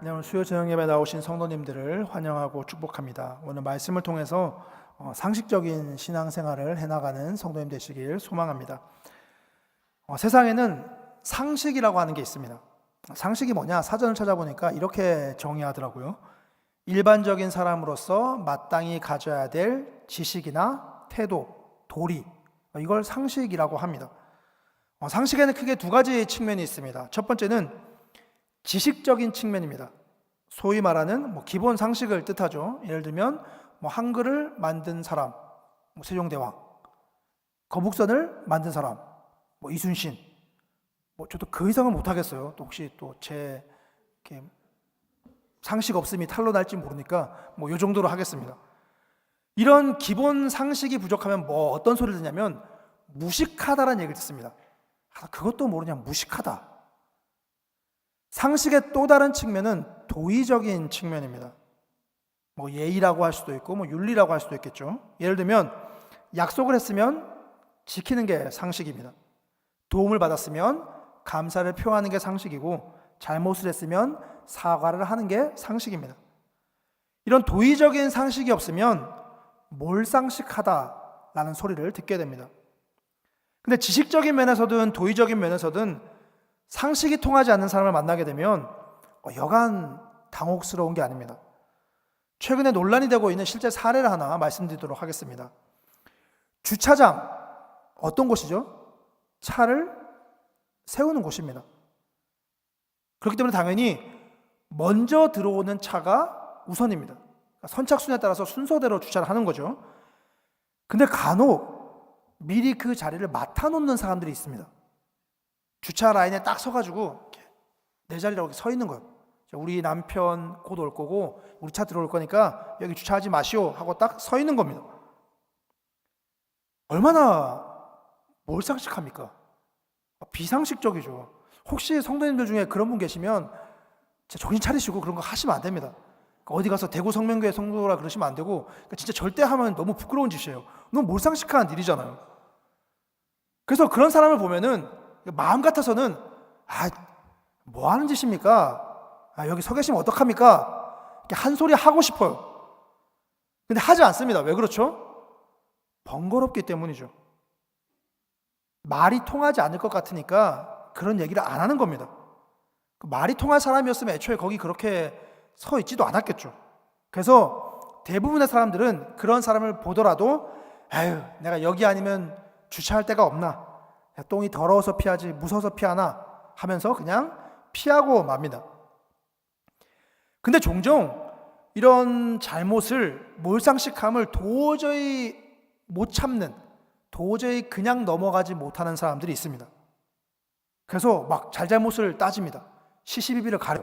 네, 오늘 수요 저녁 예배 나오신 성도님들을 환영하고 축복합니다. 오늘 말씀을 통해서 상식적인 신앙생활을 해나가는 성도님 되시길 소망합니다. 세상에는 상식이라고 하는 게 있습니다. 상식이 뭐냐? 사전을 찾아보니까 이렇게 정의하더라고요. 일반적인 사람으로서 마땅히 가져야 될 지식이나 태도, 도리, 이걸 상식이라고 합니다. 상식에는 크게 두 가지 측면이 있습니다. 첫 번째는 지식적인 측면입니다. 소위 말하는 기본 상식을 뜻하죠. 예를 들면 한글을 만든 사람, 세종대왕, 거북선을 만든 사람, 이순신. 저도 그 이상은 못하겠어요. 또 혹시 또 제 상식 없음이 탄로 날지 모르니까 요 정도로 하겠습니다. 이런 기본 상식이 부족하면 어떤 소리를 듣냐면 무식하다라는 얘기를 듣습니다. 그것도 모르냐, 무식하다. 상식의 또 다른 측면은 도의적인 측면입니다. 예의라고 할 수도 있고 윤리라고 할 수도 있겠죠. 예를 들면 약속을 했으면 지키는 게 상식입니다. 도움을 받았으면 감사를 표하는 게 상식이고, 잘못을 했으면 사과를 하는 게 상식입니다. 이런 도의적인 상식이 없으면 몰상식하다라는 소리를 듣게 됩니다. 근데 지식적인 면에서든 도의적인 면에서든 상식이 통하지 않는 사람을 만나게 되면 여간 당혹스러운 게 아닙니다. 최근에 논란이 되고 있는 실제 사례를 하나 말씀드리도록 하겠습니다. 주차장, 어떤 곳이죠? 차를 세우는 곳입니다. 그렇기 때문에 당연히 먼저 들어오는 차가 우선입니다. 선착순에 따라서 순서대로 주차를 하는 거죠. 근데 간혹 미리 그 자리를 맡아놓는 사람들이 있습니다. 주차 라인에 딱 서가지고 내 자리라고 서 있는 거예요. 우리 남편 곧 올 거고 우리 차 들어올 거니까 여기 주차하지 마시오 하고 딱 서 있는 겁니다. 얼마나 몰상식합니까? 비상식적이죠. 혹시 성도님들 중에 그런 분 계시면 정신 차리시고 그런 거 하시면 안 됩니다. 어디 가서 대구 성명교회 성도라 그러시면 안 되고, 진짜 절대 하면 너무 부끄러운 짓이에요. 너무 몰상식한 일이잖아요. 그래서 그런 사람을 보면은 마음 같아서는 뭐 하는 짓입니까? 여기 서 계시면 어떡합니까? 이렇게 한 소리 하고 싶어요. 근데 하지 않습니다. 왜 그렇죠? 번거롭기 때문이죠. 말이 통하지 않을 것 같으니까 그런 얘기를 안 하는 겁니다. 말이 통할 사람이었으면 애초에 거기 그렇게 서 있지도 않았겠죠. 그래서 대부분의 사람들은 그런 사람을 보더라도 내가 여기 아니면 주차할 데가 없나? 똥이 더러워서 피하지 무서워서 피하나? 하면서 그냥 피하고 맙니다. 근데 종종 이런 잘못을, 몰상식함을 도저히 못 참는, 도저히 그냥 넘어가지 못하는 사람들이 있습니다. 그래서 막 잘잘못을 따집니다. 시시비비를 가려.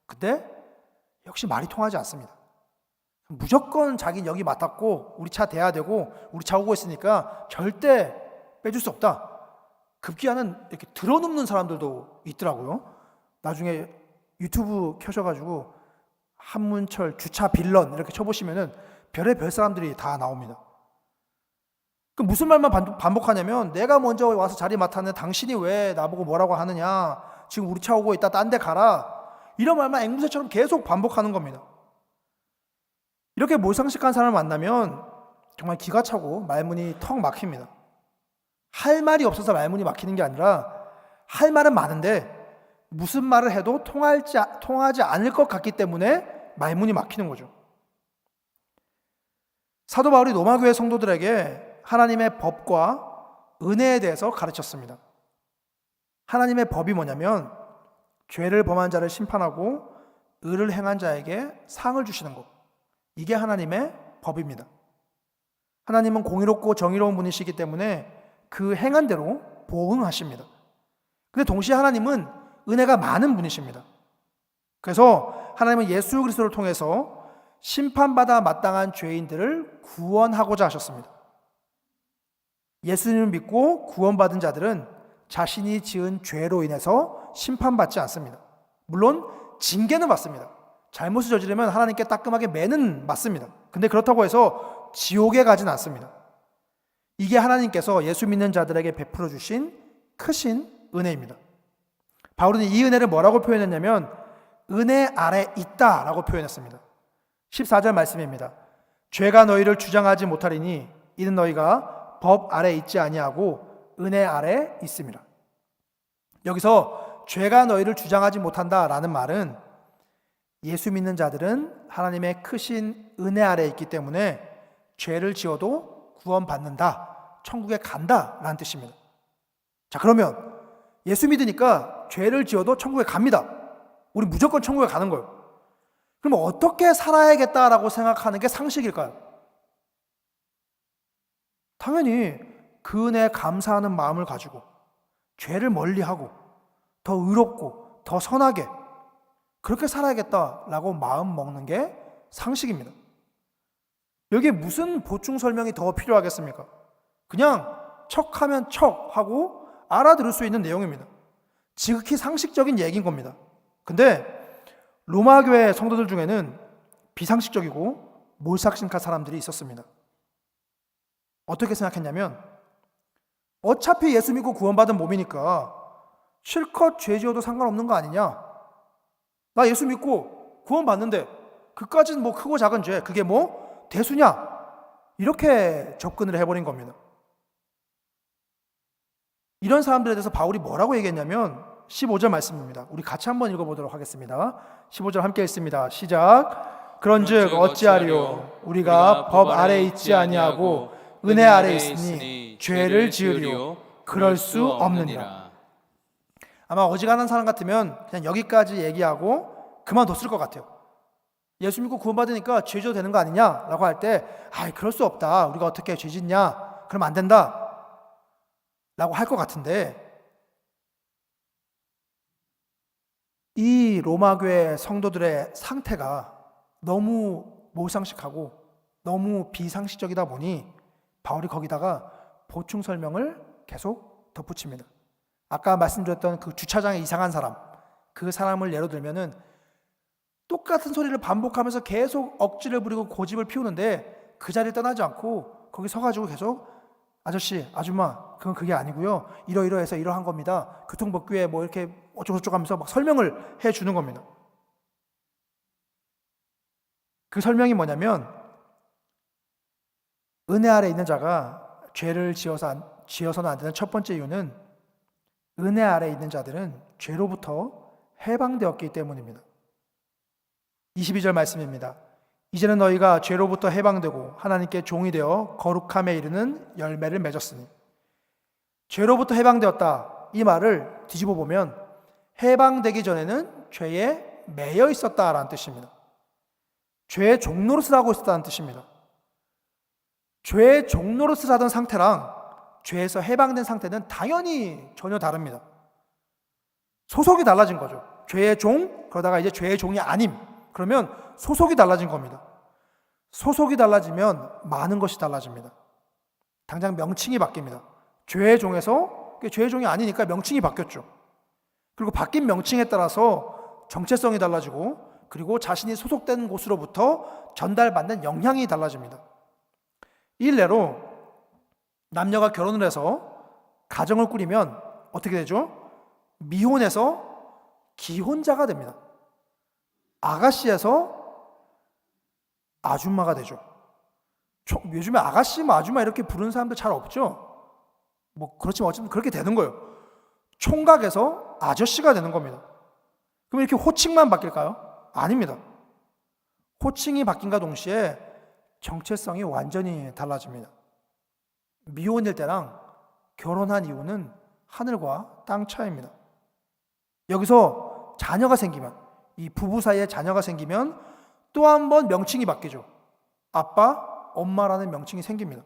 근데 역시 말이 통하지 않습니다. 무조건 자기는 여기 맡았고 우리 차 대야 되고 우리 차 오고 있으니까 절대 빼줄 수 없다. 급기야는 이렇게 들어눕는 사람들도 있더라고요. 나중에 유튜브 켜셔가지고 한문철 주차 빌런 이렇게 쳐보시면은 별의별 사람들이 다 나옵니다. 그럼 무슨 말만 반복하냐면 내가 먼저 와서 자리 맡았는데 당신이 왜 나보고 뭐라고 하느냐, 지금 우리 차 오고 있다 딴 데 가라, 이런 말만 앵무새처럼 계속 반복하는 겁니다. 이렇게 몰상식한 사람을 만나면 정말 기가 차고 말문이 턱 막힙니다. 할 말이 없어서 말문이 막히는 게 아니라 할 말은 많은데 무슨 말을 해도 통하지 않을 것 같기 때문에 말문이 막히는 거죠. 사도 바울이 로마교회 성도들에게 하나님의 법과 은혜에 대해서 가르쳤습니다. 하나님의 법이 뭐냐면 죄를 범한 자를 심판하고 의를 행한 자에게 상을 주시는 것, 이게 하나님의 법입니다. 하나님은 공의롭고 정의로운 분이시기 때문에 그 행한 대로 보응하십니다. 근데 동시에 하나님은 은혜가 많은 분이십니다. 그래서 하나님은 예수 그리스도를 통해서 심판받아 마땅한 죄인들을 구원하고자 하셨습니다. 예수님을 믿고 구원받은 자들은 자신이 지은 죄로 인해서 심판받지 않습니다. 물론 징계는 받습니다. 잘못을 저지르면 하나님께 따끔하게 매는 맞습니다. 근데 그렇다고 해서 지옥에 가진 않습니다. 이게 하나님께서 예수 믿는 자들에게 베풀어 주신 크신 은혜입니다. 바울은 이 은혜를 뭐라고 표현했냐면 은혜 아래 있다라고 표현했습니다. 14절 말씀입니다. 죄가 너희를 주장하지 못하리니 이는 너희가 법 아래 있지 아니하고 은혜 아래 있음이라. 여기서 죄가 너희를 주장하지 못한다라는 말은 예수 믿는 자들은 하나님의 크신 은혜 아래 있기 때문에 죄를 지어도 구원받는다, 천국에 간다라는 뜻입니다. 자, 그러면 예수 믿으니까 죄를 지어도 천국에 갑니다. 우리 무조건 천국에 가는 거예요. 그럼 어떻게 살아야겠다라고 생각하는 게 상식일까요? 당연히 그 은혜에 감사하는 마음을 가지고 죄를 멀리하고 더 의롭고 더 선하게 그렇게 살아야겠다라고 마음 먹는 게 상식입니다. 여기에 무슨 보충 설명이 더 필요하겠습니까? 그냥 척하면 척하고 알아들을 수 있는 내용입니다. 지극히 상식적인 얘기인 겁니다. 근데 로마 교회 성도들 중에는 비상식적이고 몰삭신카 사람들이 있었습니다. 어떻게 생각했냐면 어차피 예수 믿고 구원받은 몸이니까 실컷 죄 지어도 상관없는 거 아니냐? 나 예수 믿고 구원받는데 그까진 뭐 크고 작은 죄 그게 뭐 대수냐? 이렇게 접근을 해버린 겁니다. 이런 사람들에 대해서 바울이 뭐라고 얘기했냐면 15절 말씀입니다. 우리 같이 한번 읽어보도록 하겠습니다. 15절 함께 읽습니다. 시작. 그런즉 어찌하리요? 우리가 법 아래 있지 아니하고 은혜 아래 있으니 죄를 지으리요? 그럴 수 없느니라. 아마 어지간한 사람 같으면 그냥 여기까지 얘기하고 그만뒀을 것 같아요. 예수 믿고 구원받으니까 죄 지어도 되는 거 아니냐? 라고 할 때 그럴 수 없다. 우리가 어떻게 죄 짓냐? 그럼 안 된다. 라고 할 것 같은데 이 로마교회 성도들의 상태가 너무 몰상식하고 너무 비상식적이다 보니 바울이 거기다가 보충 설명을 계속 덧붙입니다. 아까 말씀드렸던 그 주차장에 이상한 사람, 그 사람을 예로 들면은 똑같은 소리를 반복하면서 계속 억지를 부리고 고집을 피우는데 그 자리를 떠나지 않고 거기 서가지고 계속 아저씨, 아줌마, 그건 그게 아니고요. 이러이러해서 이러한 겁니다. 교통법규에 뭐 이렇게 어쩌고저쩌고 하면서 막 설명을 해주는 겁니다. 그 설명이 뭐냐면 은혜 아래 있는 자가 죄를 지어서는 안 되는 첫 번째 이유는 은혜 아래 있는 자들은 죄로부터 해방되었기 때문입니다. 22절 말씀입니다. 이제는 너희가 죄로부터 해방되고 하나님께 종이 되어 거룩함에 이르는 열매를 맺었으니. 죄로부터 해방되었다. 이 말을 뒤집어 보면 해방되기 전에는 죄에 매여 있었다라는 뜻입니다. 죄의 종노릇을 하고 있었다는 뜻입니다. 죄의 종노릇을 하던 상태랑 죄에서 해방된 상태는 당연히 전혀 다릅니다. 소속이 달라진 거죠. 죄의 종, 그러다가 이제 죄의 종이 아님. 그러면 소속이 달라진 겁니다. 소속이 달라지면 많은 것이 달라집니다. 당장 명칭이 바뀝니다. 죄의 종에서 죄의 종이 아니니까 명칭이 바뀌었죠. 그리고 바뀐 명칭에 따라서 정체성이 달라지고 그리고 자신이 소속된 곳으로부터 전달받는 영향이 달라집니다. 일례로 남녀가 결혼을 해서 가정을 꾸리면 어떻게 되죠? 미혼에서 기혼자가 됩니다. 아가씨에서 아줌마가 되죠. 요즘에 아가씨, 아줌마 이렇게 부르는 사람들 잘 없죠? 뭐 그렇지만 어쨌든 그렇게 되는 거예요. 총각에서 아저씨가 되는 겁니다. 그럼 이렇게 호칭만 바뀔까요? 아닙니다. 호칭이 바뀐과 동시에 정체성이 완전히 달라집니다. 미혼일 때랑 결혼한 이유는 하늘과 땅 차이입니다. 여기서 자녀가 생기면, 이 부부 사이에 자녀가 생기면 또 한 번 명칭이 바뀌죠. 아빠, 엄마라는 명칭이 생깁니다.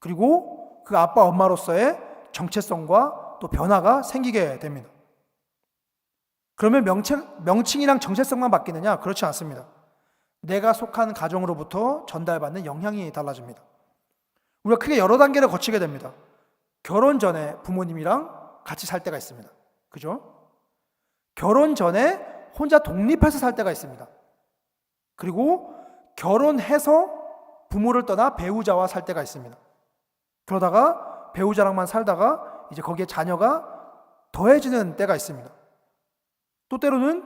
그리고 그 아빠, 엄마로서의 정체성과 또 변화가 생기게 됩니다. 그러면 명칭이랑 정체성만 바뀌느냐? 그렇지 않습니다. 내가 속한 가정으로부터 전달받는 영향이 달라집니다. 우리가 크게 여러 단계를 거치게 됩니다. 결혼 전에 부모님이랑 같이 살 때가 있습니다. 그죠? 결혼 전에 혼자 독립해서 살 때가 있습니다. 그리고 결혼해서 부모를 떠나 배우자와 살 때가 있습니다. 그러다가 배우자랑만 살다가 이제 거기에 자녀가 더해지는 때가 있습니다. 또 때로는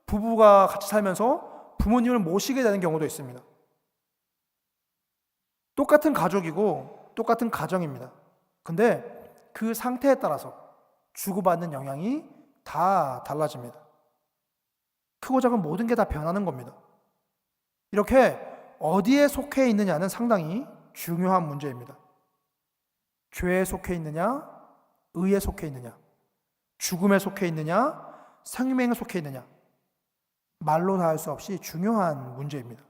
부부가 같이 살면서 부모님을 모시게 되는 경우도 있습니다. 똑같은 가족이고 똑같은 가정입니다. 근데 그 상태에 따라서 주고받는 영향이 다 달라집니다. 크고 작은 모든 게 다 변하는 겁니다. 이렇게 어디에 속해 있느냐는 상당히 중요한 문제입니다. 죄에 속해 있느냐, 의에 속해 있느냐, 죽음에 속해 있느냐, 생명에 속해 있느냐, 말로 다 할 수 없이 중요한 문제입니다.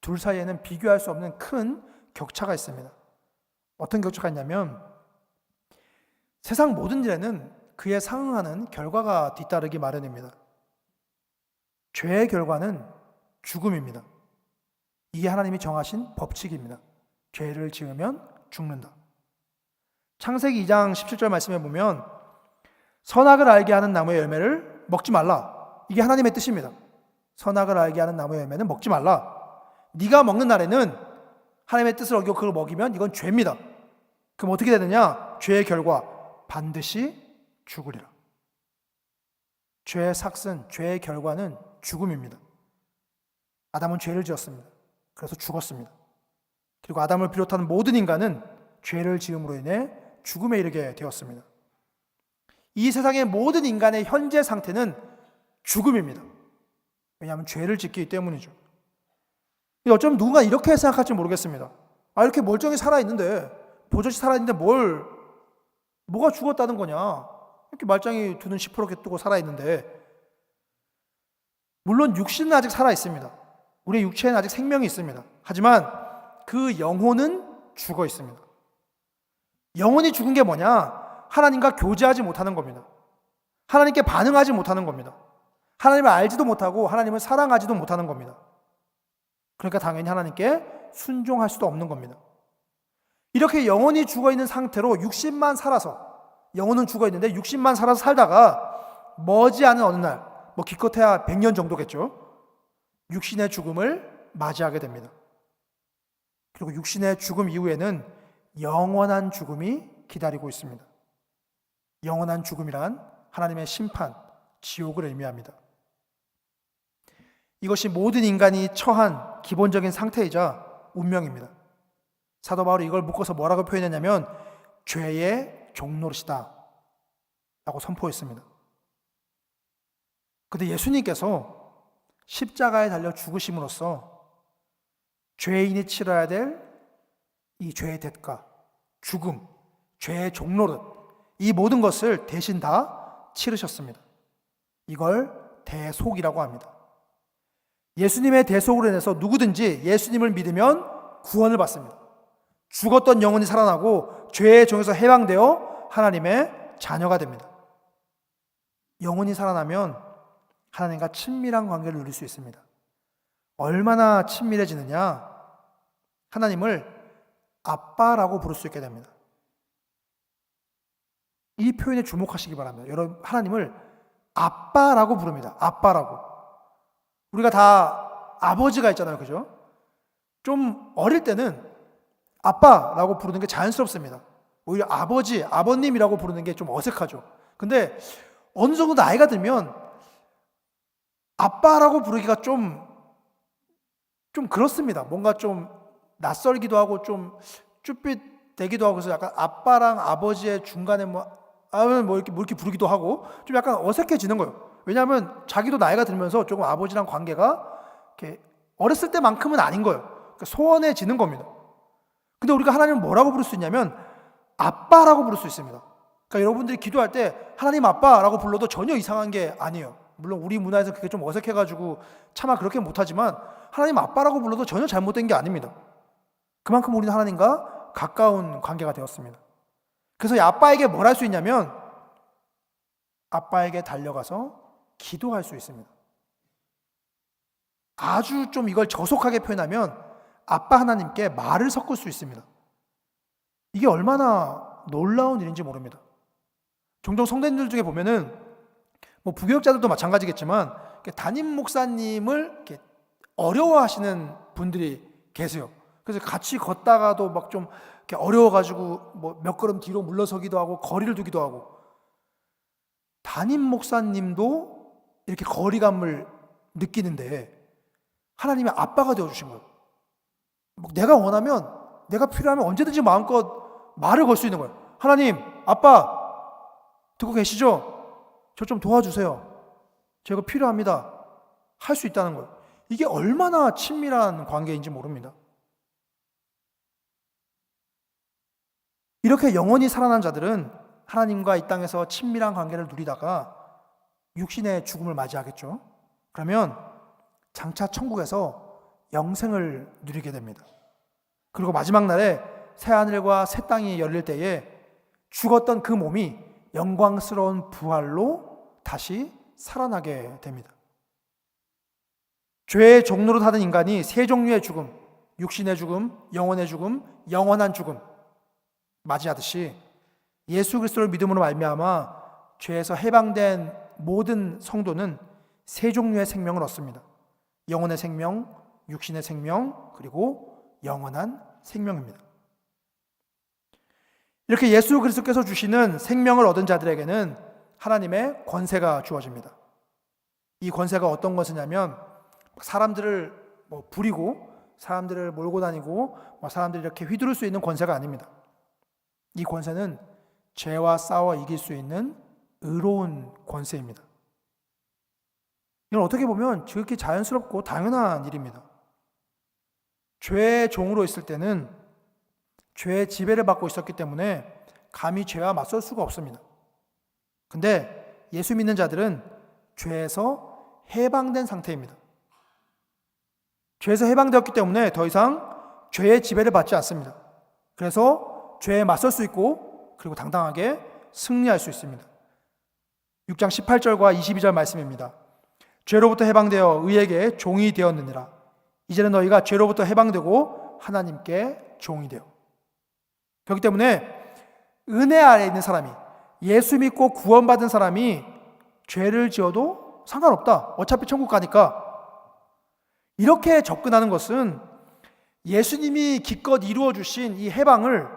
둘 사이에는 비교할 수 없는 큰 격차가 있습니다. 어떤 격차가 있냐면 세상 모든 일에는 그에 상응하는 결과가 뒤따르기 마련입니다. 죄의 결과는 죽음입니다. 이게 하나님이 정하신 법칙입니다. 죄를 지으면 죽는다. 창세기 2장 17절 말씀에 보면 선악을 알게 하는 나무의 열매를 먹지 말라. 이게 하나님의 뜻입니다. 선악을 알게 하는 나무의 열매는 먹지 말라. 네가 먹는 날에는 하나님의 뜻을 어기고 그걸 먹이면 이건 죄입니다. 그럼 어떻게 되느냐? 죄의 결과 반드시 죽으리라. 죄의 삭슨, 죄의 결과는 죽음입니다. 아담은 죄를 지었습니다. 그래서 죽었습니다. 그리고 아담을 비롯한 모든 인간은 죄를 지음으로 인해 죽음에 이르게 되었습니다. 이 세상의 모든 인간의 현재 상태는 죽음입니다. 왜냐하면 죄를 짓기 때문이죠. 어쩌면 누군가 이렇게 생각할지 모르겠습니다. 이렇게 멀쩡히 살아있는데, 보조시 살아있는데 뭐가 죽었다는 거냐? 이렇게 말짱이 두 눈 시퍼렇게 뜨고 살아있는데, 물론 육신은 아직 살아있습니다. 우리의 육체에는 아직 생명이 있습니다. 하지만 그 영혼은 죽어 있습니다. 영혼이 죽은 게 뭐냐? 하나님과 교제하지 못하는 겁니다. 하나님께 반응하지 못하는 겁니다. 하나님을 알지도 못하고 하나님을 사랑하지도 못하는 겁니다. 그러니까 당연히 하나님께 순종할 수도 없는 겁니다. 이렇게 영혼이 죽어있는 상태로 육신만 살아서, 영혼은 죽어있는데 육신만 살아서 살다가 머지않은 어느 날, 기껏해야 100년 정도겠죠, 육신의 죽음을 맞이하게 됩니다. 그리고 육신의 죽음 이후에는 영원한 죽음이 기다리고 있습니다. 영원한 죽음이란 하나님의 심판, 지옥을 의미합니다. 이것이 모든 인간이 처한 기본적인 상태이자 운명입니다. 사도 바울이 이걸 묶어서 뭐라고 표현했냐면 죄의 종노릇이다 라고 선포했습니다. 그런데 예수님께서 십자가에 달려 죽으심으로써 죄인이 치러야 될 이 죄의 대가, 죽음, 죄의 종노릇, 이 모든 것을 대신 다 치르셨습니다. 이걸 대속이라고 합니다. 예수님의 대속으로 인해서 누구든지 예수님을 믿으면 구원을 받습니다. 죽었던 영혼이 살아나고 죄의 종에서 해방되어 하나님의 자녀가 됩니다. 영혼이 살아나면 하나님과 친밀한 관계를 누릴 수 있습니다. 얼마나 친밀해지느냐? 하나님을 아빠라고 부를 수 있게 됩니다. 이 표현에 주목하시기 바랍니다. 여러분, 하나님을 아빠라고 부릅니다. 아빠라고. 우리가 다 아버지가 있잖아요. 그죠? 좀 어릴 때는 아빠라고 부르는 게 자연스럽습니다. 오히려 아버지, 아버님이라고 부르는 게 좀 어색하죠. 근데 어느 정도 나이가 들면 아빠라고 부르기가 좀 그렇습니다. 뭔가 좀 낯설기도 하고 좀 쭈삣대기도 하고, 그래서 약간 아빠랑 아버지의 중간에 이렇게 부르기도 하고 좀 약간 어색해지는 거예요. 왜냐하면 자기도 나이가 들면서 조금 아버지랑 관계가 이렇게 어렸을 때만큼은 아닌 거예요. 그러니까 소원해지는 겁니다. 근데 우리가 하나님을 뭐라고 부를 수 있냐면 아빠라고 부를 수 있습니다. 그러니까 여러분들이 기도할 때 하나님 아빠라고 불러도 전혀 이상한 게 아니에요. 물론 우리 문화에서 그게 좀 어색해가지고 차마 그렇게 못하지만 하나님 아빠라고 불러도 전혀 잘못된 게 아닙니다. 그만큼 우리는 하나님과 가까운 관계가 되었습니다. 그래서 이 아빠에게 뭘 할 수 있냐면 아빠에게 달려가서 기도할 수 있습니다. 아주 좀 이걸 저속하게 표현하면 아빠 하나님께 말을 섞을 수 있습니다. 이게 얼마나 놀라운 일인지 모릅니다. 종종 성도님들 중에 보면은 부교육자들도 마찬가지겠지만 담임 목사님을 이렇게 어려워하시는 분들이 계세요. 그래서 같이 걷다가도 막 좀 어려워가지고 몇 걸음 뒤로 물러서기도 하고 거리를 두기도 하고, 담임 목사님도 이렇게 거리감을 느끼는데 하나님의 아빠가 되어주신 거예요. 내가 원하면, 내가 필요하면 언제든지 마음껏 말을 걸 수 있는 거예요. 하나님, 아빠 듣고 계시죠? 저 좀 도와주세요. 제가 필요합니다. 할 수 있다는 거예요. 이게 얼마나 친밀한 관계인지 모릅니다. 이렇게 영원히 살아난 자들은 하나님과 이 땅에서 친밀한 관계를 누리다가 육신의 죽음을 맞이하겠죠. 그러면 장차 천국에서 영생을 누리게 됩니다. 그리고 마지막 날에 새 하늘과 새 땅이 열릴 때에 죽었던 그 몸이 영광스러운 부활로 다시 살아나게 됩니다. 죄의 종로로 사는 인간이 세 종류의 죽음, 육신의 죽음, 영혼의 죽음, 영원한 죽음 맞이하듯이 예수 그리스도를 믿음으로 말미암아 죄에서 해방된 모든 성도는 세 종류의 생명을 얻습니다. 영혼의 생명, 육신의 생명, 그리고 영원한 생명입니다. 이렇게 예수 그리스도께서 주시는 생명을 얻은 자들에게는 하나님의 권세가 주어집니다. 이 권세가 어떤 것이냐면 사람들을 부리고 사람들을 몰고 다니고 사람들을 이렇게 휘두를 수 있는 권세가 아닙니다. 이 권세는 죄와 싸워 이길 수 있는 의로운 권세입니다. 이건 어떻게 보면 지극히 자연스럽고 당연한 일입니다. 죄의 종으로 있을 때는 죄의 지배를 받고 있었기 때문에 감히 죄와 맞설 수가 없습니다. 근데 예수 믿는 자들은 죄에서 해방된 상태입니다. 죄에서 해방되었기 때문에 더 이상 죄의 지배를 받지 않습니다. 그래서 죄에 맞설 수 있고 그리고 당당하게 승리할 수 있습니다. 6장 18절과 22절 말씀입니다. 죄로부터 해방되어 의에게 종이 되었느니라. 이제는 너희가 죄로부터 해방되고 하나님께 종이 되어. 그렇기 때문에 은혜 아래에 있는 사람이, 예수 믿고 구원받은 사람이 죄를 지어도 상관없다. 어차피 천국 가니까. 이렇게 접근하는 것은 예수님이 기껏 이루어 주신 이 해방을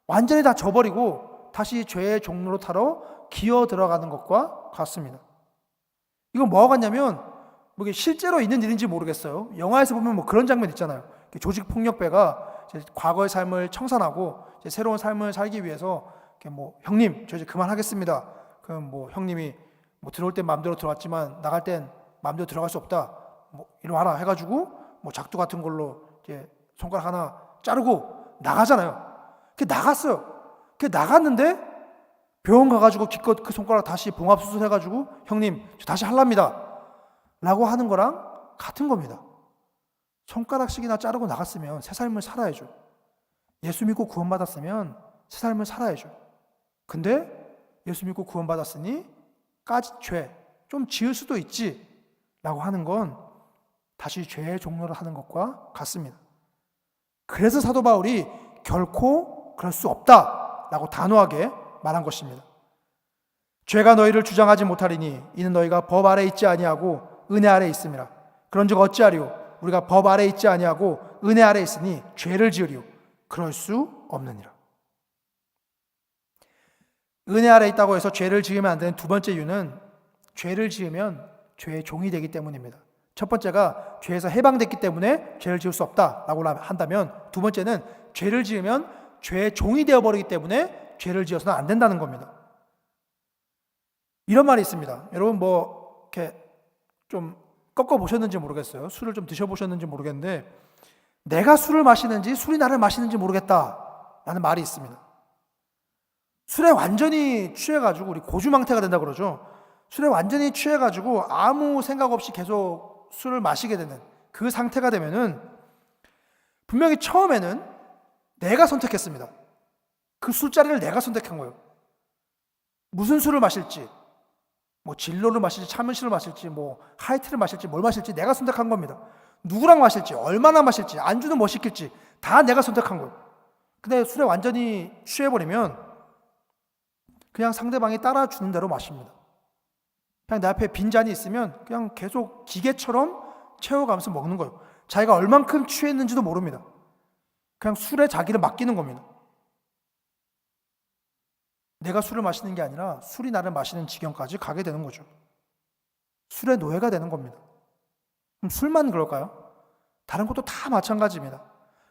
완전히 다 저버리고 다시 죄의 종로로 타러 기어 들어가는 것과 같습니다. 이건 뭐와 같냐면 이게 실제로 있는 일인지 모르겠어요. 영화에서 보면 그런 장면 있잖아요. 조직 폭력배가 과거의 삶을 청산하고 새로운 삶을 살기 위해서 형님, 저 이제 그만하겠습니다. 그럼 형님이 들어올 땐 마음대로 들어왔지만 나갈 땐 마음대로 들어갈 수 없다. 이리 와라 해가지고 작두 같은 걸로 이제 손가락 하나 자르고 나가잖아요. 나갔어요. 나갔는데 병원 가가지고 기껏 그 손가락 다시 봉합 수술해가지고 형님 저 다시 할랍니다 라고 하는 거랑 같은 겁니다. 손가락씩이나 자르고 나갔으면 새 삶을 살아야죠. 예수 믿고 구원받았으면 새 삶을 살아야죠. 근데 예수 믿고 구원받았으니 까짓 죄 좀 지을 수도 있지 라고 하는 건 다시 죄의 종로를 하는 것과 같습니다. 그래서 사도 바울이 결코 그럴 수 없다라고 단호하게 말한 것입니다. 죄가 너희를 주장하지 못하리니 이는 너희가 법 아래 있지 아니하고 은혜 아래 있음이라. 그런즉 어찌하리요? 우리가 법 아래 있지 아니하고 은혜 아래 있으니 죄를 지으리요? 그럴 수 없느니라. 은혜 아래 있다고 해서 죄를 지으면 안 되는 두 번째 이유는 죄를 지으면 죄의 종이 되기 때문입니다. 첫 번째가 죄에서 해방됐기 때문에 죄를 지을 수 없다라고 한다면, 두 번째는 죄를 지으면 죄의 종이 되어버리기 때문에 죄를 지어서는 안 된다는 겁니다. 이런 말이 있습니다. 여러분 이렇게 좀 꺾어 보셨는지 모르겠어요. 술을 좀 드셔보셨는지 모르겠는데 내가 술을 마시는지 술이 나를 마시는지 모르겠다라는 말이 있습니다. 술에 완전히 취해가지고 우리 고주망태가 된다 그러죠. 술에 완전히 취해가지고 아무 생각 없이 계속 술을 마시게 되는 그 상태가 되면은 분명히 처음에는 내가 선택했습니다. 그 술자리를 내가 선택한 거예요. 무슨 술을 마실지, 진로를 마실지, 참은실을 마실지, 하이트를 마실지, 뭘 마실지 내가 선택한 겁니다. 누구랑 마실지, 얼마나 마실지, 안주는 뭐 시킬지 다 내가 선택한 거예요. 근데 술에 완전히 취해버리면 그냥 상대방이 따라주는 대로 마십니다. 그냥 내 앞에 빈잔이 있으면 그냥 계속 기계처럼 채워가면서 먹는 거예요. 자기가 얼만큼 취했는지도 모릅니다. 그냥 술에 자기를 맡기는 겁니다. 내가 술을 마시는 게 아니라 술이 나를 마시는 지경까지 가게 되는 거죠. 술의 노예가 되는 겁니다. 그럼 술만 그럴까요? 다른 것도 다 마찬가지입니다.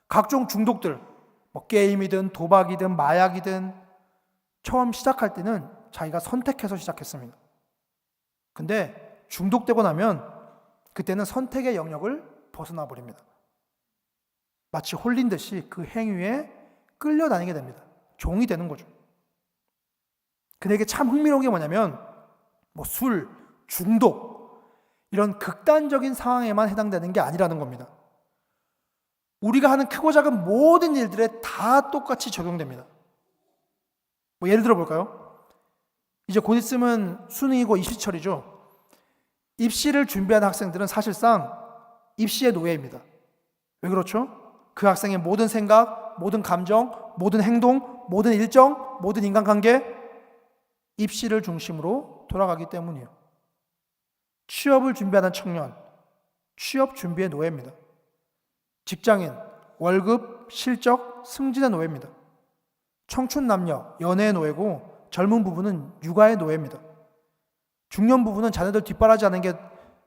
각종 중독들, 뭐 게임이든 도박이든 마약이든 처음 시작할 때는 자기가 선택해서 시작했습니다. 근데 중독되고 나면 그때는 선택의 영역을 벗어나 버립니다. 마치 홀린 듯이 그 행위에 끌려다니게 됩니다. 종이 되는 거죠. 근데 이게 참 흥미로운 게 뭐냐면 뭐 술, 중독 이런 극단적인 상황에만 해당되는 게 아니라는 겁니다. 우리가 하는 크고 작은 모든 일들에 다 똑같이 적용됩니다. 뭐 예를 들어 볼까요? 이제 곧 있으면 수능이고 입시철이죠. 입시를 준비하는 학생들은 사실상 입시의 노예입니다. 왜 그렇죠? 그 학생의 모든 생각, 모든 감정, 모든 행동, 모든 일정, 모든 인간관계 입시를 중심으로 돌아가기 때문이에요. 취업을 준비하는 청년, 취업 준비의 노예입니다. 직장인, 월급, 실적, 승진의 노예입니다. 청춘 남녀, 연애의 노예고 젊은 부부는 육아의 노예입니다. 중년 부부는 자녀들 뒷바라지하는 게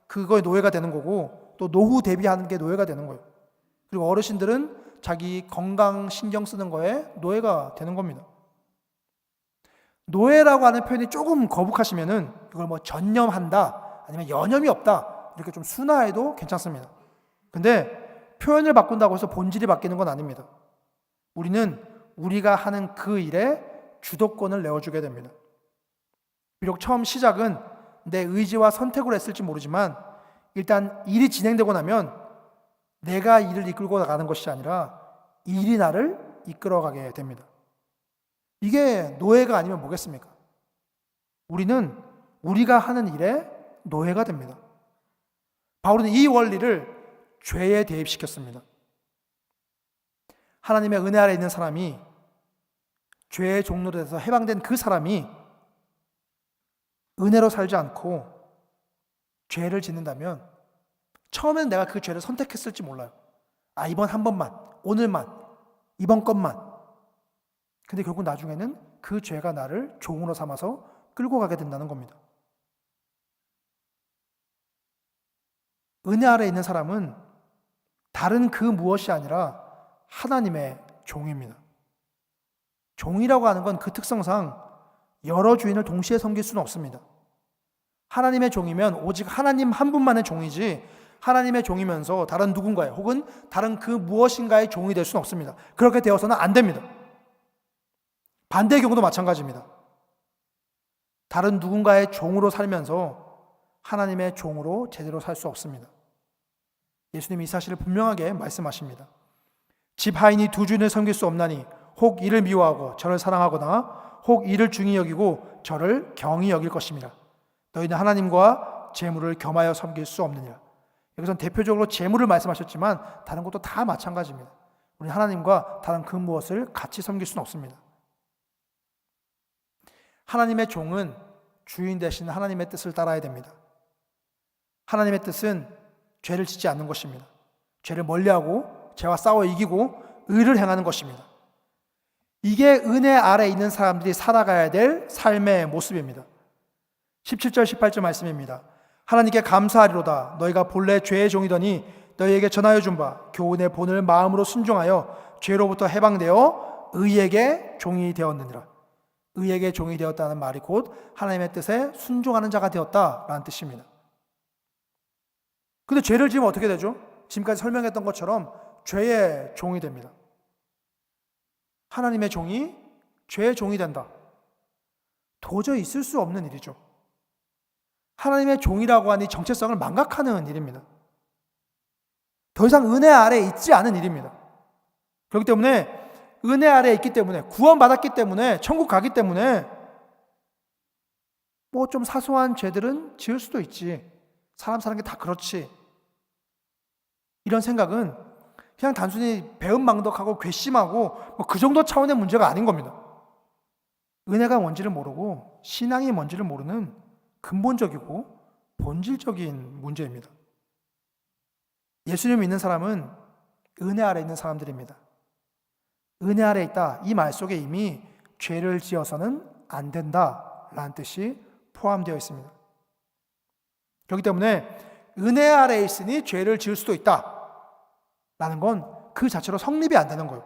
그거의 노예가 되는 거고 또 노후 대비하는 게 노예가 되는 거예요. 그리고 어르신들은 자기 건강 신경 쓰는 거에 노예가 되는 겁니다. 노예라고 하는 표현이 조금 거북하시면은 이걸 뭐 전념한다 아니면 여념이 없다 이렇게 좀 순화해도 괜찮습니다. 근데 표현을 바꾼다고 해서 본질이 바뀌는 건 아닙니다. 우리는 우리가 하는 그 일에 주도권을 내어주게 됩니다. 비록 처음 시작은 내 의지와 선택으로 했을지 모르지만 일단 일이 진행되고 나면 내가 일을 이끌고 나가는 것이 아니라 일이 나를 이끌어가게 됩니다. 이게 노예가 아니면 뭐겠습니까? 우리는 우리가 하는 일에 노예가 됩니다. 바울은 이 원리를 죄에 대입시켰습니다. 하나님의 은혜 아래 있는 사람이 죄의 종로로 돼서 해방된 그 사람이 은혜로 살지 않고 죄를 짓는다면 처음엔 내가 그 죄를 선택했을지 몰라요. 이번 한 번만, 오늘만, 이번 것만. 근데 결국 나중에는 그 죄가 나를 종으로 삼아서 끌고 가게 된다는 겁니다. 은혜 아래 있는 사람은 다른 그 무엇이 아니라 하나님의 종입니다. 종이라고 하는 건 그 특성상 여러 주인을 동시에 섬길 수는 없습니다. 하나님의 종이면 오직 하나님 한 분만의 종이지 하나님의 종이면서 다른 누군가의 혹은 다른 그 무엇인가의 종이 될 수는 없습니다. 그렇게 되어서는 안 됩니다. 반대의 경우도 마찬가지입니다. 다른 누군가의 종으로 살면서 하나님의 종으로 제대로 살 수 없습니다. 예수님이 이 사실을 분명하게 말씀하십니다. 집 하인이 두 주인을 섬길 수 없나니 혹 이를 미워하고 저를 사랑하거나 혹 이를 중히 여기고 저를 경히 여길 것입니다. 너희는 하나님과 재물을 겸하여 섬길 수 없느니라. 여기서는 대표적으로 재물을 말씀하셨지만 다른 것도 다 마찬가지입니다. 우리는 하나님과 다른 그 무엇을 같이 섬길 수는 없습니다. 하나님의 종은 주인 대신 하나님의 뜻을 따라야 됩니다. 하나님의 뜻은 죄를 짓지 않는 것입니다. 죄를 멀리하고 죄와 싸워 이기고 의를 행하는 것입니다. 이게 은혜 아래 있는 사람들이 살아가야 될 삶의 모습입니다. 17절 18절 말씀입니다. 하나님께 감사하리로다. 너희가 본래 죄의 종이더니 너희에게 전하여 준 바 교훈의 본을 마음으로 순종하여 죄로부터 해방되어 의에게 종이 되었느니라. 의에게 종이 되었다는 말이 곧 하나님의 뜻에 순종하는 자가 되었다라는 뜻입니다. 근데 죄를 지으면 어떻게 되죠? 지금까지 설명했던 것처럼 죄의 종이 됩니다. 하나님의 종이 죄의 종이 된다. 도저히 있을 수 없는 일이죠. 하나님의 종이라고 하니 정체성을 망각하는 일입니다. 더 이상 은혜 아래에 있지 않은 일입니다. 그렇기 때문에 은혜 아래에 있기 때문에 구원받았기 때문에 천국 가기 때문에 뭐 좀 사소한 죄들은 지을 수도 있지. 사람 사는 게 다 그렇지. 이런 생각은 그냥 단순히 배은망덕하고 괘씸하고 뭐 그 정도 차원의 문제가 아닌 겁니다. 은혜가 뭔지를 모르고 신앙이 뭔지를 모르는 근본적이고 본질적인 문제입니다. 예수님을 믿는 사람은 은혜 아래 있는 사람들입니다. 은혜 아래 있다. 이 말 속에 이미 죄를 지어서는 안 된다라는 뜻이 포함되어 있습니다. 그렇기 때문에 은혜 아래에 있으니 죄를 지을 수도 있다 라는 건 그 자체로 성립이 안 되는 거예요.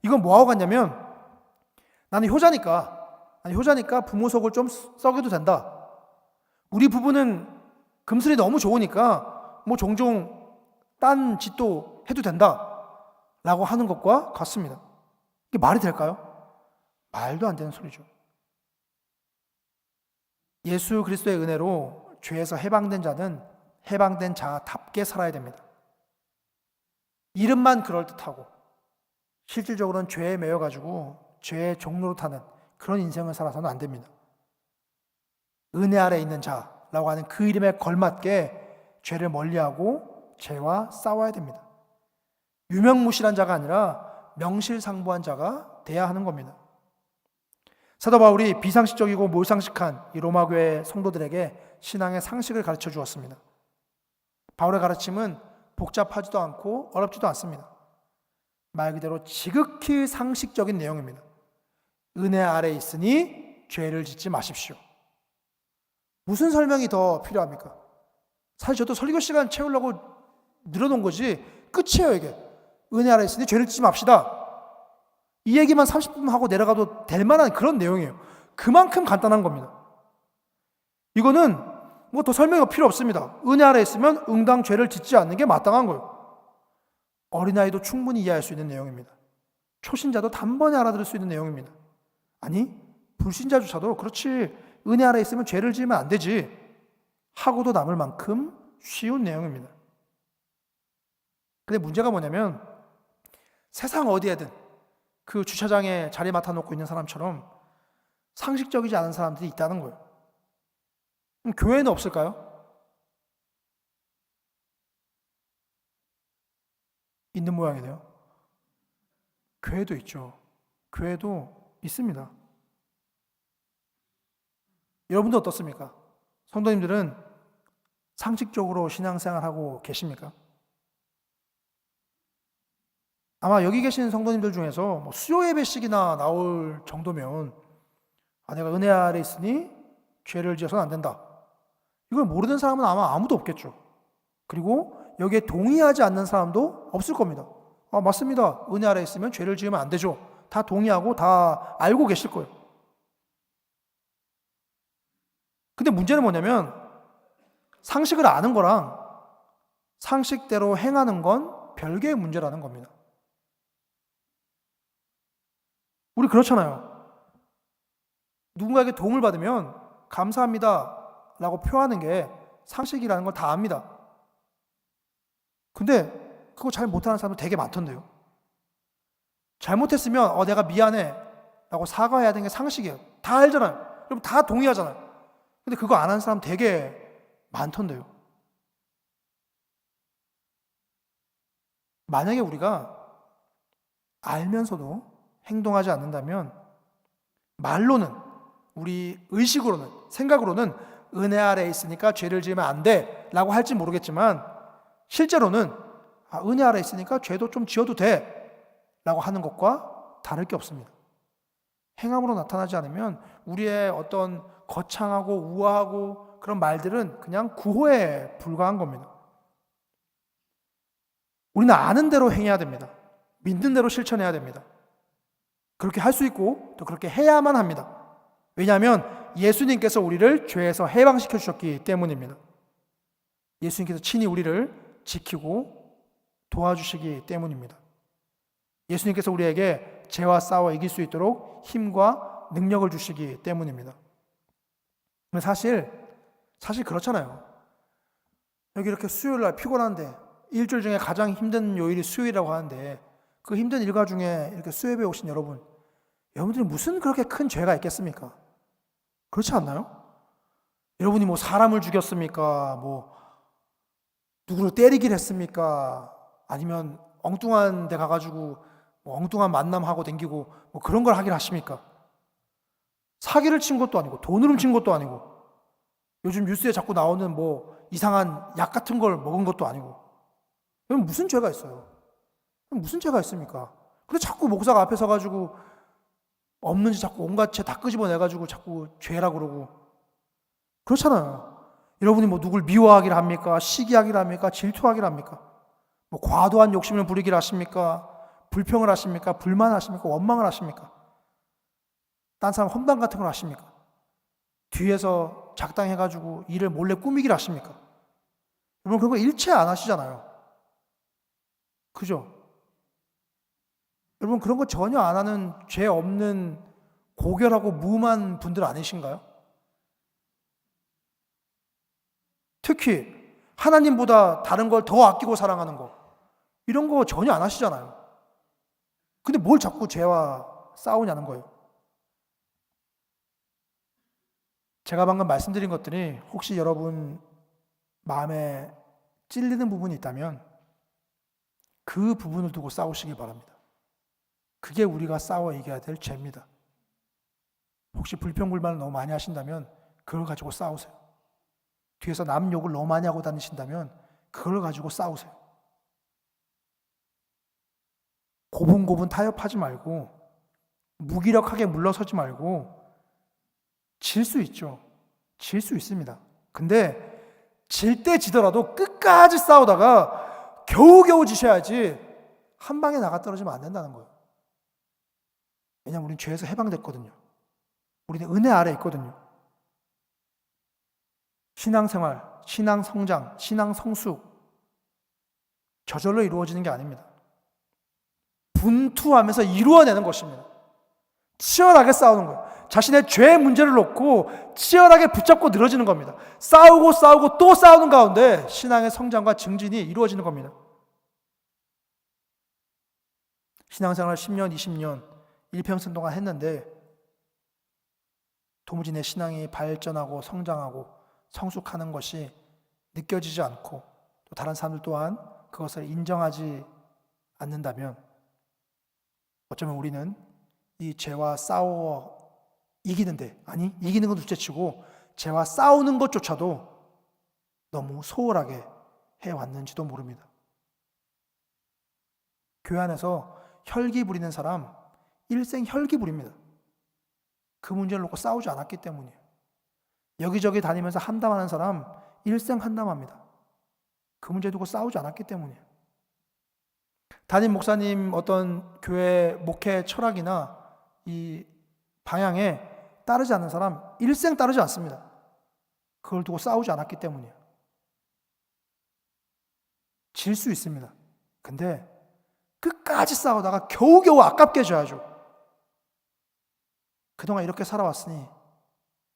이건 뭐하고 같냐면, 나는 효자니까 부모 속을 좀 썩여도 된다. 우리 부부는 금슬이 너무 좋으니까 뭐 종종 딴 짓도 해도 된다 라고 하는 것과 같습니다. 이게 말이 될까요? 말도 안 되는 소리죠. 예수 그리스도의 은혜로 죄에서 해방된 자는 해방된 자답게 살아야 됩니다. 이름만 그럴듯하고 실질적으로는 죄에 매여가지고 죄의 종로로 타는 그런 인생을 살아서는 안 됩니다. 은혜 아래 있는 자라고 하는 그 이름에 걸맞게 죄를 멀리하고 죄와 싸워야 됩니다. 유명무실한 자가 아니라 명실상부한 자가 돼야 하는 겁니다. 사도 바울이 비상식적이고 몰상식한 이 로마교회 성도들에게 신앙의 상식을 가르쳐 주었습니다. 바울의 가르침은 복잡하지도 않고 어렵지도 않습니다. 말 그대로 지극히 상식적인 내용입니다. 은혜 아래 있으니 죄를 짓지 마십시오. 무슨 설명이 더 필요합니까? 사실 저도 설교 시간 채우려고 늘어놓은 거지 끝이에요 이게. 은혜 아래 있으니 죄를 짓지 맙시다. 이 얘기만 30분 하고 내려가도 될 만한 그런 내용이에요. 그만큼 간단한 겁니다. 이거는 뭐 더 설명이 필요 없습니다. 은혜 아래 있으면 응당 죄를 짓지 않는 게 마땅한 거예요. 어린아이도 충분히 이해할 수 있는 내용입니다. 초신자도 단번에 알아들을 수 있는 내용입니다. 아니, 불신자조차도 그렇지 은혜 아래 있으면 죄를 지으면 안 되지 하고도 남을 만큼 쉬운 내용입니다. 근데 문제가 뭐냐면 세상 어디에든 그 주차장에 자리 맡아놓고 있는 사람처럼 상식적이지 않은 사람들이 있다는 거예요. 그럼 교회는 없을까요? 있는 모양이네요. 교회도 있죠. 교회도 있습니다. 여러분도 어떻습니까? 성도님들은 상식적으로 신앙생활하고 계십니까? 아마 여기 계신 성도님들 중에서 뭐 수요 예배식이나 나올 정도면 내가 은혜 아래 있으니 죄를 지어서는 안 된다. 이걸 모르는 사람은 아마 아무도 없겠죠. 그리고 여기에 동의하지 않는 사람도 없을 겁니다. 맞습니다. 은혜 아래 있으면 죄를 지으면 안 되죠. 다 동의하고 다 알고 계실 거예요. 근데 문제는 뭐냐면 상식을 아는 거랑 상식대로 행하는 건 별개의 문제라는 겁니다. 우리 그렇잖아요. 누군가에게 도움을 받으면 감사합니다 라고 표하는 게 상식이라는 걸 다 압니다. 근데 그거 잘 못하는 사람도 되게 많던데요. 잘못했으면 내가 미안해 라고 사과해야 되는 게 상식이에요. 다 알잖아요. 여러분 다 동의하잖아요. 근데 그거 안 하는 사람 되게 많던데요. 만약에 우리가 알면서도 행동하지 않는다면 말로는, 우리 의식으로는, 생각으로는 은혜 아래에 있으니까 죄를 지으면 안 돼 라고 할지 모르겠지만 실제로는 은혜 아래에 있으니까 죄도 좀 지어도 돼 라고 하는 것과 다를 게 없습니다. 행함으로 나타나지 않으면 우리의 어떤 거창하고 우아하고 그런 말들은 그냥 구호에 불과한 겁니다. 우리는 아는 대로 행해야 됩니다. 믿는 대로 실천해야 됩니다. 그렇게 할 수 있고 또 그렇게 해야만 합니다. 왜냐하면 예수님께서 우리를 죄에서 해방시켜 주셨기 때문입니다. 예수님께서 친히 우리를 지키고 도와주시기 때문입니다. 예수님께서 우리에게 죄와 싸워 이길 수 있도록 힘과 능력을 주시기 때문입니다. 사실 그렇잖아요. 여기 이렇게 수요일날 피곤한데 일주일 중에 가장 힘든 요일이 수요일이라고 하는데 그 힘든 일과 중에 이렇게 수요예배에 오신 여러분들이 무슨 그렇게 큰 죄가 있겠습니까? 그렇지 않나요? 여러분이 뭐 사람을 죽였습니까? 뭐 누구를 때리기를 했습니까? 아니면 엉뚱한 데 가가지고 뭐 엉뚱한 만남하고 댕기고 뭐 그런 걸 하긴 하십니까? 사기를 친 것도 아니고 돈을 훔친 것도 아니고 요즘 뉴스에 자꾸 나오는 뭐 이상한 약 같은 걸 먹은 것도 아니고 여러분 무슨 죄가 있어요? 무슨 죄가 있습니까? 근데 자꾸 목사가 앞에 서가지고 없는지 자꾸 온갖 죄 다 끄집어내가지고 자꾸 죄라 그러고 그렇잖아요. 여러분이 뭐 누굴 미워하기를 합니까? 시기하기를 합니까? 질투하기를 합니까? 뭐 과도한 욕심을 부리기를 하십니까? 불평을 하십니까? 불만하십니까? 원망을 하십니까? 딴 사람 험담 같은 걸 하십니까? 뒤에서 작당해가지고 일을 몰래 꾸미기를 하십니까? 여러분 그런 거 일체 안 하시잖아요. 그죠? 여러분 그런 거 전혀 안 하는 죄 없는 고결하고 무음한 분들 아니신가요? 특히 하나님보다 다른 걸 더 아끼고 사랑하는 거 이런 거 전혀 안 하시잖아요. 근데 뭘 자꾸 죄와 싸우냐는 거예요. 제가 방금 말씀드린 것들이 혹시 여러분 마음에 찔리는 부분이 있다면 그 부분을 두고 싸우시기 바랍니다. 그게 우리가 싸워 이겨야 될 죄입니다. 혹시 불평불만을 너무 많이 하신다면 그걸 가지고 싸우세요. 뒤에서 남 욕을 너무 많이 하고 다니신다면 그걸 가지고 싸우세요. 고분고분 타협하지 말고 무기력하게 물러서지 말고 질 수 있죠. 질 수 있습니다. 근데 질 때 지더라도 끝까지 싸우다가 겨우겨우 지셔야지 한 방에 나가 떨어지면 안 된다는 거예요. 왜냐하면 우리는 죄에서 해방됐거든요. 우리는 은혜 아래 있거든요. 신앙생활, 신앙성장, 신앙성숙 저절로 이루어지는 게 아닙니다. 분투하면서 이루어내는 것입니다. 치열하게 싸우는 거예요. 자신의 죄의 문제를 놓고 치열하게 붙잡고 늘어지는 겁니다. 싸우고 또 싸우는 가운데 신앙의 성장과 증진이 이루어지는 겁니다. 신앙생활 10년, 20년, 일평생 동안 했는데 도무지 내 신앙이 발전하고 성장하고 성숙하는 것이 느껴지지 않고 또 다른 사람들 또한 그것을 인정하지 않는다면 어쩌면 우리는 이 죄와 싸워 이기는데, 아니 이기는 건 둘째치고 죄와 싸우는 것조차도 너무 소홀하게 해왔는지도 모릅니다. 교회 안에서 혈기 부리는 사람 일생 혈기 부립니다. 그 문제를 놓고 싸우지 않았기 때문이에요. 여기저기 다니면서 한담하는 사람 일생 한담합니다. 그 문제 두고 싸우지 않았기 때문이에요. 담임 목사님 어떤 교회 목회 철학이나 이 방향에 따르지 않는 사람 일생 따르지 않습니다. 그걸 두고 싸우지 않았기 때문이에요. 질 수 있습니다. 근데 끝까지 싸우다가 겨우겨우 아깝게 져야죠. 그동안 이렇게 살아왔으니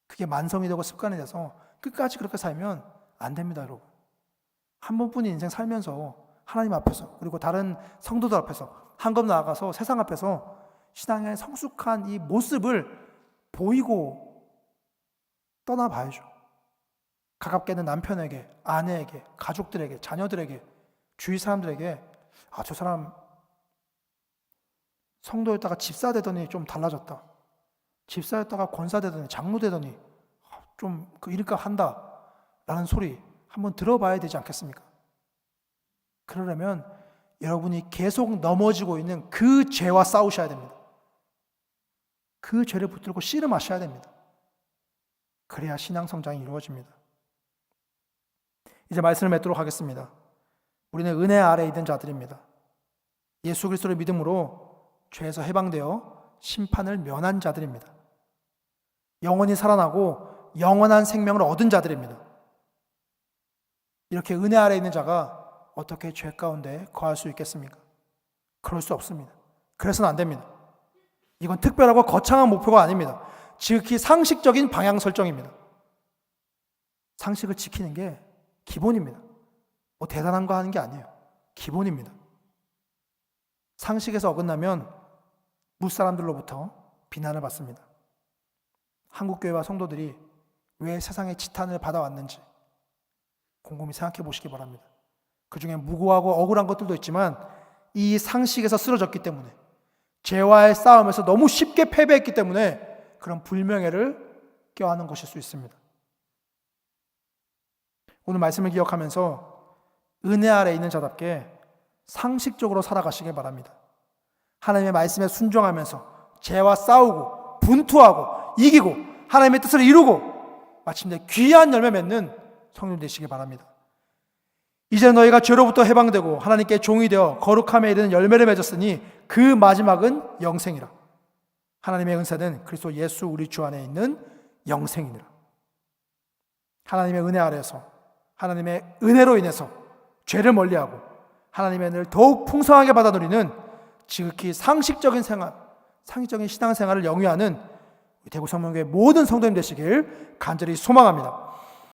그게 만성이 되고 습관이 돼서 끝까지 그렇게 살면 안 됩니다, 여러분. 한 번뿐인 인생 살면서 하나님 앞에서 그리고 다른 성도들 앞에서 한 급 나아가서 세상 앞에서 신앙의 성숙한 이 모습을 보이고 떠나봐야죠. 가깝게는 남편에게, 아내에게, 가족들에게, 자녀들에게, 주위 사람들에게 저 사람 성도였다가 집사 되더니 좀 달라졌다. 집사였다가 권사 되더니 장로 되더니 좀 그 일값 한다 라는 소리 한번 들어봐야 되지 않겠습니까? 그러려면 여러분이 계속 넘어지고 있는 그 죄와 싸우셔야 됩니다. 그 죄를 붙들고 씨름하셔야 됩니다. 그래야 신앙 성장이 이루어집니다. 이제 말씀을 맺도록 하겠습니다. 우리는 은혜 아래에 있는 자들입니다. 예수 그리스도를 믿음으로 죄에서 해방되어 심판을 면한 자들입니다. 영원히 살아나고 영원한 생명을 얻은 자들입니다. 이렇게 은혜 아래에 있는 자가 어떻게 죄 가운데 거할 수 있겠습니까? 그럴 수 없습니다. 그래서는 안 됩니다. 이건 특별하고 거창한 목표가 아닙니다. 지극히 상식적인 방향 설정입니다. 상식을 지키는 게 기본입니다. 뭐 대단한 거 하는 게 아니에요. 기본입니다. 상식에서 어긋나면 무사람들로부터 비난을 받습니다. 한국교회와 성도들이 왜 세상의 지탄을 받아왔는지 곰곰이 생각해 보시기 바랍니다. 그 중에 무고하고 억울한 것들도 있지만 이 상식에서 쓰러졌기 때문에 죄와의 싸움에서 너무 쉽게 패배했기 때문에 그런 불명예를 껴안은 것일 수 있습니다. 오늘 말씀을 기억하면서 은혜 아래 있는 자답게 상식적으로 살아가시길 바랍니다. 하나님의 말씀에 순종하면서 죄와 싸우고 분투하고 이기고 하나님의 뜻을 이루고 마침내 귀한 열매 맺는 성도님 되시기 바랍니다. 이제 너희가 죄로부터 해방되고 하나님께 종이 되어 거룩함에 이르는 열매를 맺었으니 그 마지막은 영생이라. 하나님의 은사는 그리스도 예수 우리 주 안에 있는 영생이니라. 하나님의 은혜 아래에서 하나님의 은혜로 인해서 죄를 멀리하고 하나님의 은혜를 더욱 풍성하게 받아 누리는 지극히 상식적인 생활, 상식적인 신앙생활을 영위하는 대구성명교회 모든 성도님 되시길 간절히 소망합니다.